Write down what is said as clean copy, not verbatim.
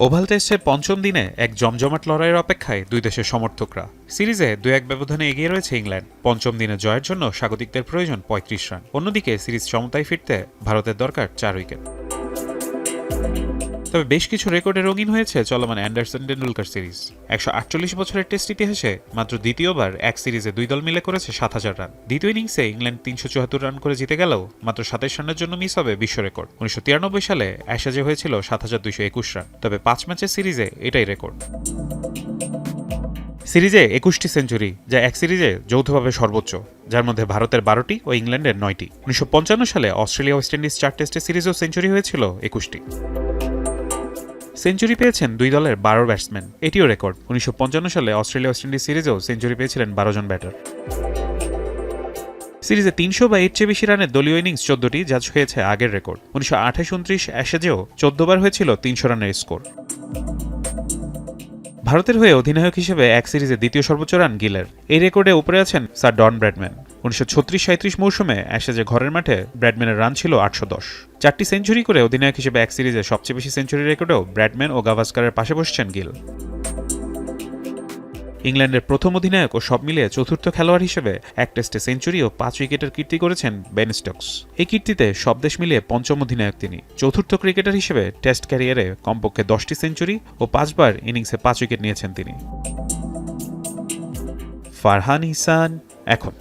Oval টেস্টের পঞ্চম দিনে এক জমজমাট লড়াইয়ের অপেক্ষায় দুই দেশের সমর্থকরা। সিরিজে 2-1 ব্যবধানে এগিয়ে রয়েছে ইংল্যান্ড। পঞ্চম দিনে জয়ের জন্য স্বাগতিকদের প্রয়োজন ৩৫ রান। অন্যদিকে সিরিজ সমতায় ফিরতে ভারতের দরকার 4 উইকেট। তবে বেশ কিছু রেকর্ডে রঙিন হয়েছে চলমান অ্যান্ডারসন টেন্ডুলকার সিরিজ। ১৪৮ বছরের টেস্ট ইতিহাসে মাত্র দ্বিতীয়বার এক সিরিজে দুই দল মিলে করেছে ৭,০০০ রান। দ্বিতীয় ইনিংসে ইংল্যান্ড ৩৭৪ রান করে জিতে গেলেও মাত্র ২৭ রানের জন্য মিস হবে বিশ্ব রেকর্ড। ১৯৯৩ সালে অ্যাশেজে হয়েছিল ৭,২২১ রান। তবে ৫ ম্যাচের সিরিজে এটাই রেকর্ড। সিরিজে ২১টি সেঞ্চুরি, যা এক সিরিজে যৌথভাবে সর্বোচ্চ, যার মধ্যে ভারতের ১২টি ও ইংল্যান্ডের ৯টি। ১৯৫৫ সালে অস্ট্রেলিয়া ওয়েস্ট ইন্ডিজ ৪ টেস্টের সিরিজেও সেঞ্চুরি হয়েছিল ২১টি। সেঞ্চুরি পেয়েছেন দুই দলের ১২ ব্যাটসম্যান, এটিও রেকর্ড। ১৯৫৫ সালে অস্ট্রেলিয়া ওয়েস্ট ইন্ডিজ সিরিজেও সেঞ্চুরি পেয়েছিলেন ১২ জন ব্যাটার। সিরিজে ৩০০ বা এর চেয়ে বেশি রানের দলীয় ইনিংস ১৪টি, যা ছুঁয়েছে আগের রেকর্ড। ১৯২৮-২৯ অ্যাশেজেও ১৪ বার হয়েছিল ৩০০ রানের স্কোর। ভারতের হয়ে অধিনায়ক হিসেবে এক সিরিজে দ্বিতীয় সর্বোচ্চ রান গিলের। এই রেকর্ডে উপরে আছেন স্যার ডন ব্র্যাডম্যান। ১৯৩৬-৩৭ মৌসুমে অ্যাশেজে ঘরের মাঠে ব্র্যাডম্যানের রান ছিল ৮১০। ৪টি সেঞ্চুরি করে অধিনায়ক হিসেবে এক সিরিজে সবচেয়ে বেশি সেঞ্চুরি রেকর্ডেও ব্র্যাডম্যান ও গাভাস্কারের পাশে বসছেন গিল। ইংল্যান্ডের প্রথম অধিনায়ক ও সব মিলিয়ে চতুর্থ খেলোয়াড় হিসেবে এক টেস্টে সেঞ্চুরি ও ৫ উইকেটের কীর্তি করেছেন বেন স্টোকস। এই কীর্তিতে সব দেশ মিলিয়ে পঞ্চম অধিনায়ক তিনি। চতুর্থ ক্রিকেটার হিসেবে টেস্ট ক্যারিয়ারে কমপক্ষে 10টি সেঞ্চুরি ও 5 বার ইনিংসে 5 উইকেট নিয়েছেন তিনি। ফারহান ইহসান, এখন।